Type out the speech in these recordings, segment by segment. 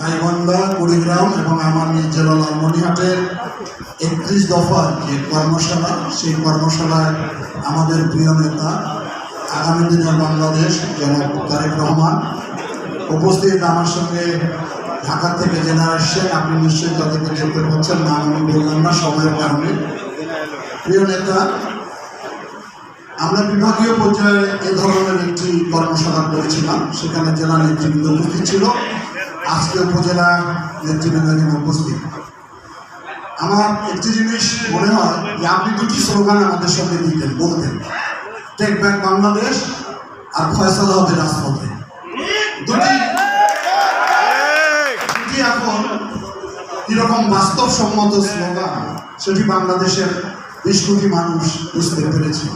গাইবান্ধা, কুড়িগ্রাম এবং আমার নিজ জেলা লালমনিরহাটের 31 দফার যে কর্মশালা, সেই কর্মশালায় আমাদের প্রিয় নেতা আগামী দিনের বাংলাদেশ জনাব তারেক রহমান উপস্থিত। আমার সঙ্গে ঢাকা থেকে জেনারেল আসছেন, আপনি নিশ্চয়ই তাদেরকে দেখতে পাচ্ছেন, নাম আমি বললাম না সময়ের কারণে। প্রিয় নেতা, আমরা বিভাগীয় পর্যায়ে এ ধরনের একটি কর্মশালা করেছিলাম, সেখানে জেলা নেতৃবৃন্দ উপস্থিত ছিল, আজকে উপজেলা নেতৃবৃন্দ উপস্থিত। আমার একটি জিনিস মনে হয় যে আপনি দুটি স্লোগান আমাদের সঙ্গে দিতেন, বলতেন টেক ব্যাক বাংলাদেশ আর ফয়সালা হবে রাজপথে। দুটি এখন কিরকম বাস্তবসম্মত স্লোগান সেটি বাংলাদেশের 20 কোটি মানুষ বুঝতে পেরেছে।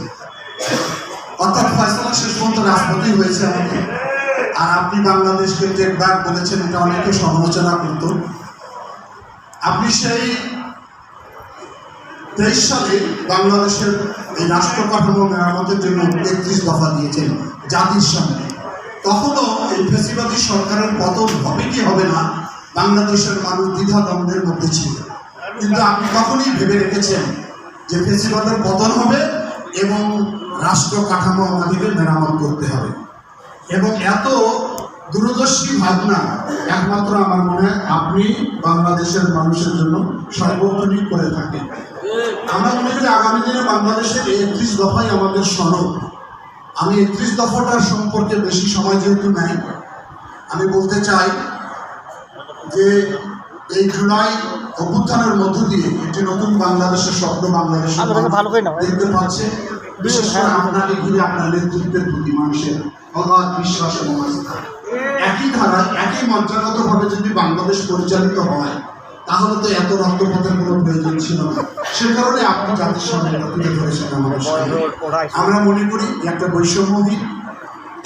অর্থাৎ ফয়সালা শেষ পর্যন্ত রাজপথেই হয়েছে আমাদের। আর আপনি বাংলাদেশকে টেক ব্যাক বলেছেন, এটা অনেকে সমালোচনা করত। আপনি সেই 23 সালে বাংলাদেশের এই রাষ্ট্র কাঠামো মেরামতের জন্য 31 দফা দিয়েছেন জাতির সামনে। তখনও এই ফ্যাসিবাদী সরকারের পতন হবে কি হবে না বাংলাদেশের মানুষ দ্বিধাদ্বন্দ্বের মধ্যে ছিল, কিন্তু আপনি তখনই ভেবে রেখেছেন যে ফ্যাসিবাদের পতন হবে এবং রাষ্ট্র কাঠামো আমাদেরকে মেরামত করতে হবে। এবং এত দূরদর্শী ভাবনা একমাত্র আমার মনে হয় আপনি বাংলাদেশের মানুষের জন্য সর্বোপরি করে থাকেন। আমরা মনে করি আগামী দিনে বাংলাদেশের 31 দফাই আমাদের সনদ। আমি 31 দফাটার সম্পর্কে বেশি সময় যেহেতু নাই, আমি বলতে চাই যে এই জুলাই অভ্যুত্থানের মধ্য দিয়ে একটি নতুন বাংলাদেশের স্বপ্ন বাংলাদেশের দেখতে পাচ্ছে। বিশেষ করে আপনাকে ঘিরে আপনার নেতৃত্বের প্রতি মানুষের অগাধ বিশ্বাস এবং আস্থা। একই ধারায় একই মঞ্চাগতভাবে যদি বাংলাদেশ পরিচালিত হয় তাহলে তো এত রক্তপাতের কোনো প্রয়োজন ছিল না। সে কারণে আপনি জাতির সামনে তুলে ধরেছেন আমাদের সামনে। আমরা মনে করি একটা বৈষম্যহীন,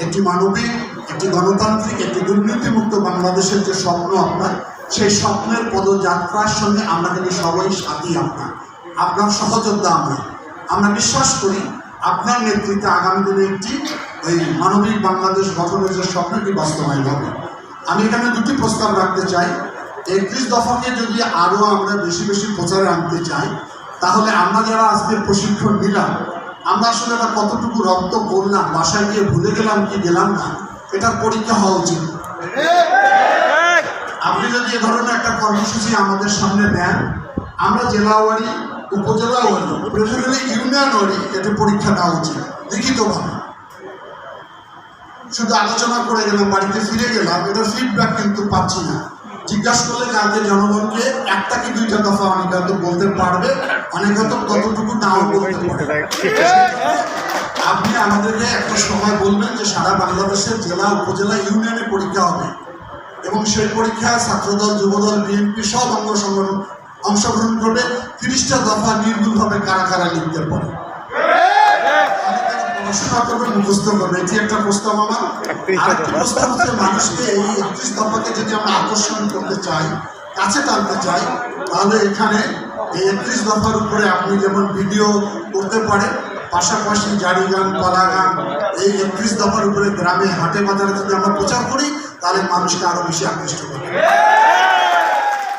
একটি মানবিক, একটি গণতান্ত্রিক, একটি দুর্নীতিমুক্ত বাংলাদেশের যে স্বপ্ন আপনার, সেই স্বপ্নের পদযাত্রার সঙ্গে আমরা কিন্তু সবাই সাথী। আপনার সহযোদ্ধা আমরা বিশ্বাস করি আপনার নেতৃত্বে আগামী দিনে একটি ওই মানবিক বাংলাদেশ গঠনের যে স্বপ্নটি বাস্তবায়ন হবে। আমি এখানে দুটি প্রস্তাব রাখতে চাই। 31 দফাকে যদি আরও আমরা বেশি বেশি প্রচারে আনতে চাই, তাহলে আমরা যারা আজকে প্রশিক্ষণ নিলাম, আমরা আসলে এটা কতটুকু রপ্ত করলাম, বাসায় গিয়ে ভুলে গেলাম কি গেলাম না, এটার পরীক্ষা হওয়া উচিত। আপনি যদি এ ধরনের একটা কর্মসূচি আমাদের সামনে দেন, আমরা জেলাওয়ারি, উপজেলাওয়ারি, প্রয়োজনে ইউনিয়নওয়ারি এটা পরীক্ষা দেওয়া উচিত লিখিতভাবে। শুধু আলোচনা করে গেলাম, বাড়িতে ফিরে গেলাম, এটার ফিডব্যাক কিন্তু পাচ্ছি না। জিজ্ঞাসা করলে কালকে জনগণকে একটা কি দুইটা দফা অনেক হয়তো বলতে পারবে, অনেক হয়তো কতটুকু নাও বলতে পারবে। আপনি আমাদেরকে একটা সময় বলবেন যে সারা বাংলাদেশের জেলা, উপজেলা, ইউনিয়নে পরীক্ষা হবে এবং সেই পরীক্ষায় ছাত্রদল, যুবদল, বিএনপি সব অঙ্গ সংগঠন অংশগ্রহণ করবে। 30টা দফা নির্ভুলভাবে কারা কারা লিখতে পারে, পড়াশোনা করবে, মুখস্থ করবে। এটি একটা প্রস্তাব আমার। আরেকটি প্রস্তাব হচ্ছে মানুষকে এই 31 দফাকে যদি আমরা আকর্ষণ করতে চাই, কাছে টানতে চাই, তাহলে এখানে এই 31 দফার উপরে আপনি যেমন ভিডিও করতে পারেন, পাশাপাশি জারি গান, পালা গান, এই 31 দফার উপরে গ্রামে হাটে বাজারে যদি আমরা প্রচার করি, তাহলে মানুষকে আরো বেশি আকৃষ্ট করবে।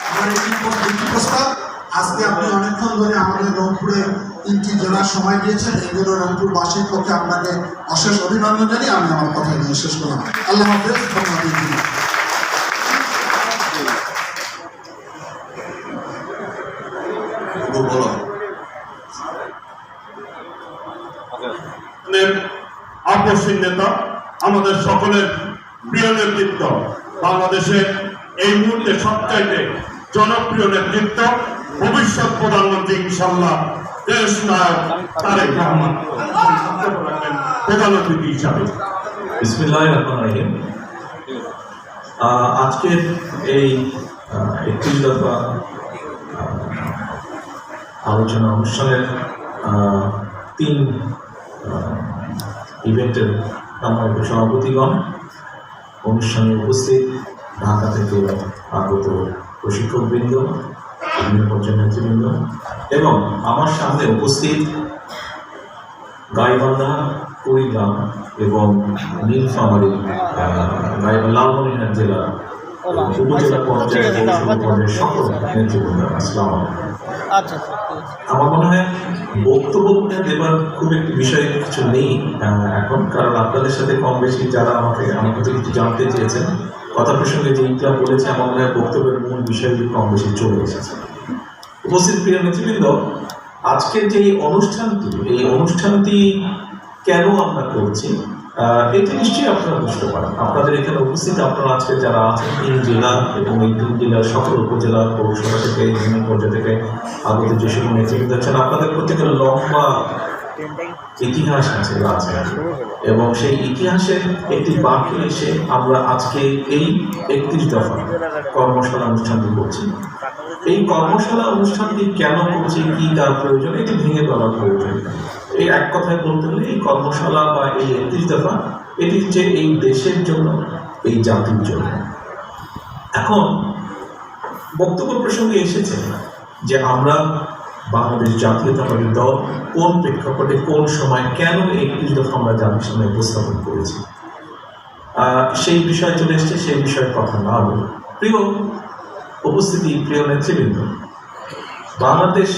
আমার একটি প্রস্তাব। আজকে আপনি অনেকক্ষণ ধরে আমাদের রংপুরের 3টি জেলার সময় দিয়েছেন, এই জন্য রংপুরবাসীর পক্ষে আপনাকে অশেষ অভিনন্দন জানিয়ে আমি আমার কথা নিয়ে শেষ করলাম। আল্লাহ হাফেজ। আকর্ষণ নেতা, আমাদের সকলের প্রিয় নেতৃত্ব, বাংলাদেশের এই মুহূর্তে সবচাইতে জনপ্রিয় নেতৃত্ব, ভবিষ্যৎ প্রধানমন্ত্রী ইনশাআল্লাহ দেশ নায়ক তারেক রহমান প্রধান অতিথি হিসাবে। বিসমিল্লাহির রহমানির রহিম। আজকের এই 31 দফা আলোচনা অনুষ্ঠানের 3 ইভেন্টের সম্মানিত সভাপতিগণ, অনুষ্ঠানে উপস্থিত ঢাকা থেকে আগত প্রশিক্ষকবৃন্দ, বিভিন্ন পর্যায়ের নেতৃবৃন্দ এবং আমার সামনে উপস্থিত গাইবান্ধা, কুড়িগ্রাম এবং নীলফামারী লালমনিরহাট জেলার উপজেলা পর্যায়ে পৌরসভা পর্যায়ে সকল নেতৃবৃন্দ, আসসালামু আলাইকুম। আচ্ছা স্যার, ঠিক আছে। আমার মনে হয় বক্তব্য দেবার খুব একটি বিষয় কিছু নেই এখন, কারণ আপনাদের সাথে কম বেশি যারা আমার কাছে কিছু জানতে চেয়েছেন কথা প্রসঙ্গে যেইটা বলেছে, আমার মনে হয় বক্তব্যের মূল বিষয়গুলি কম বেশি চলে এসেছে। উপস্থিত প্রিয় নেতৃবৃন্দ, আজকের যে এই অনুষ্ঠানটি কেন আমরা করছি এটি নিশ্চয়ই আপনারা বুঝতে পারেন। আপনাদের এখানে উপস্থিত আপনারা আজকে যারা আছেন 3 জেলা এবং এই 3 জেলার সকল উপজেলা পৌরসভা থেকে ইউনিয়ন পর্যায় থেকে আগত যে সকল নেতৃবৃন্দ আছেন, আপনাদের প্রত্যেকের লম্বা ইতিহাস আছে এবং সেই ইতিহাসের একটি বাঁকে এসে আমরা আজকে এই 31 দফা কর্মশালা অনুষ্ঠানটি করছি। এই কর্মশালা অনুষ্ঠানটি কেন করছি, কি তার প্রয়োজন, এটি ভেঙে বলার প্রয়োজন। এই এক কথায় বলতে হলে এই কর্মশালা বা এই 31 দফা এটি হচ্ছে এই দেশের জন্য, এই জাতির জন্য। এখন বক্তব্য প্রসঙ্গে এসেছে যে আমরা বাংলাদেশ জাতীয়তাবাদী দল কোন প্রেক্ষাপটে কোন সময় কেন 31 দফা আমরা জাতির সামনে উপস্থাপন করেছি, সেই বিষয় চলে এসছে। সেই বিষয়ে কথা না বলে প্রিয় উপস্থিতি, প্রিয় নেতৃবৃন্দ, বাংলাদেশ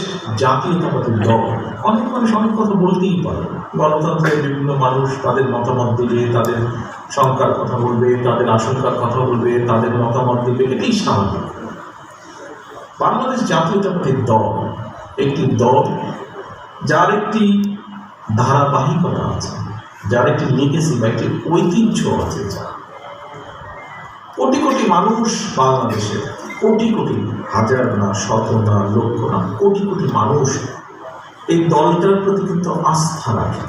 জাতীয়তাবাদী দল অনেক মানুষ অনেক কথা বলতেই পারে। গণতন্ত্রের বিভিন্ন মানুষ তাদের মতামত দিবে, তাদের শঙ্কার কথা বলবে, তাদের আশঙ্কার কথা বলবে, তাদের মতামত দিবে, এটাই স্বাভাবিক। বাংলাদেশ জাতীয়তাবাদী দল একটি দল যার একটি ধারাবাহিকতা আছে, যার একটি লিগেসি বা একটি ঐতিহ্য আছে। কোটি কোটি মানুষ বাংলাদেশে, কোটি কোটি, হাজার না, শত না, লক্ষ না, কোটি কোটি মানুষ এই দলটার প্রতি কিন্তু আস্থা রাখে,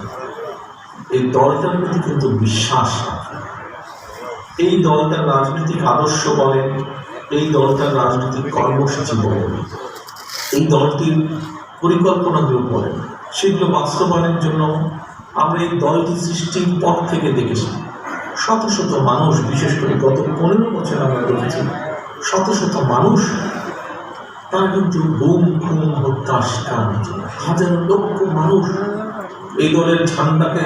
এই দলটার প্রতি কিন্তু বিশ্বাস রাখে। এই দলটার রাজনৈতিক আদর্শ বলেন, এই দলটার রাজনৈতিক কর্মসূচি বলেন, এই দলটির পরিকল্পনাগুলো বলেন, সেগুলো বাস্তবায়নের জন্য আমরা এই দলটি সৃষ্টির পর থেকে দেখেছি শত শত মানুষ, বিশেষ করে গত 15 বছর আমরা দেখেছি শত শত মানুষ তারা কিন্তু গুম খুন হত্যা শিকার, হাজার লক্ষ মানুষ এই দলের ঝান্ডাকে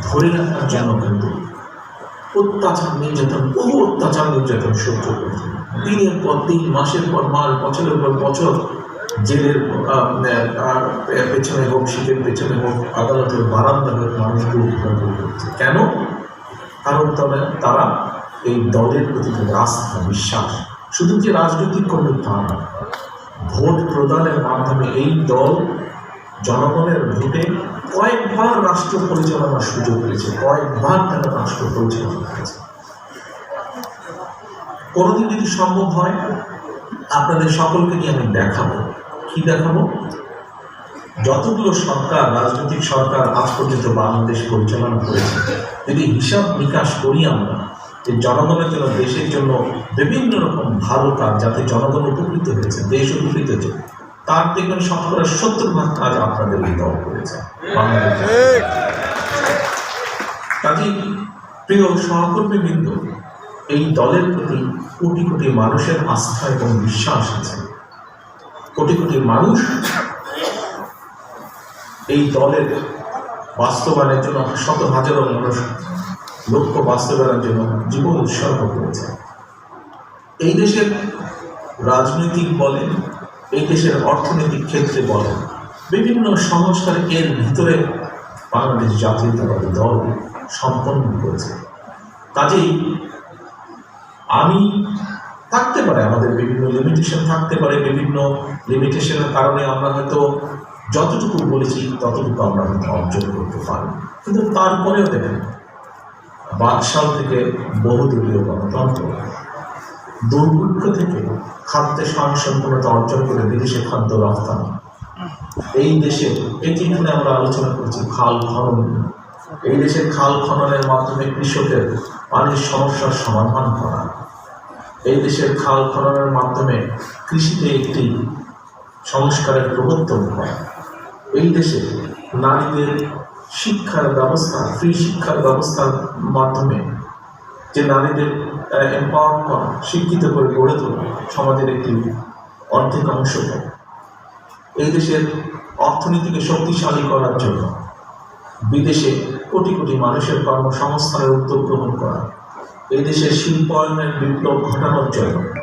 ধরে রাখার জন্য কিন্তু অত্যাচার নির্যাতন, বহু অত্যাচার নির্যাতন সহ্য করছে। দিনের পর দিন, মাসের পর মাস, বছরের পর বছর জেলের পেছনে হোক, শীতের পেছনে হোক, আদালতের বারান্দা হোক, মানুষগুলো করছে। কেন? কারণ তারা এই দলের প্রতি আস্থা, বিশ্বাস, শুধু যে রাজনৈতিক কর্মী তা না, ভোট প্রদানের মাধ্যমে এই দল জনগণের ভোটে কয়েকবার রাষ্ট্র পরিচালনার সুযোগ পেয়েছে, কয়েকবার তারা রাষ্ট্র পরিচালনা করেছে। কোনোদিন যদি সম্ভব হয় আপনাদের সকলকে নিয়ে আমি দেখাবো। কি দেখাবো? যতগুলো সরকার, রাজনৈতিক সরকার আজ পর্যন্ত বাংলাদেশ পরিচালনা করেছে, যদি হিসাব নিকাশ করি আমরা যে জনগণের জন্য, দেশের জন্য বিভিন্ন রকম ভালো কাজ যাতে জনগণ উপকৃত হয়েছে, দেশ উপকৃত হয়েছে, তার দেখবেন 70% কাজ আপনাদের এই দল করেছে বাংলাদেশ। কাজেই প্রিয় সহকর্মীবৃন্দ, এই দলের প্রতি কোটি কোটি মানুষের আস্থা এবং বিশ্বাস আছে। কোটি কোটি মানুষ এই দলের বাস্তবায়নের জন্য, শত হাজারো মানুষ লক্ষ্য বাস্তবায়নের জন্য জীবন উৎসর্গ করেছে। এই দেশের রাজনৈতিক বলেন, এই দেশের অর্থনৈতিক ক্ষেত্রে বলেন, বিভিন্ন সংস্কার এর ভিতরে বাংলাদেশ জাতীয়তাবাদী দল সম্পন্ন করেছে। কাজেই আমি থাকতে পারে, আমাদের বিভিন্ন লিমিটেশন থাকতে পারে, বিভিন্ন লিমিটেশনের কারণে আমরা হয়তো যতটুকু বলেছি ততটুকু আমরা অর্জন করতে পারি। কিন্তু তারপরেও দেখেন, বাকশাল থেকে বহুদলীয় গণতন্ত্র, দুর্ভিক্ষ থেকে খাদ্যে স্বয়ংসম্পূর্ণতা অর্জন করে বিদেশে খাদ্য রপ্তানি, এই দেশে এখানে আমরা আলোচনা করছি খাল খনন, এই দেশের খাল খননের মাধ্যমে কৃষকের পানির সমস্যার সমাধান করা, এই দেশের খাল খননের মাধ্যমে কৃষিতে একটি সংস্কারের প্রবর্তন করা, এই দেশে নারীদের শিক্ষার ব্যবস্থা, ফ্রি শিক্ষার ব্যবস্থার মাধ্যমে যে নারীদের এম্পাওয়ার করা, শিক্ষিত করে গড়ে তোলা, সমাজের একটি অর্ধেক অংশকে, এই দেশের অর্থনীতিকে শক্তিশালী করার জন্য বিদেশে কোটি কোটি মানুষের কর্মসংস্থানের উদ্যোগ গ্রহণ করা, এই দেশের শিল্পায়নের বিপ্লব ঘটানোর জন্য।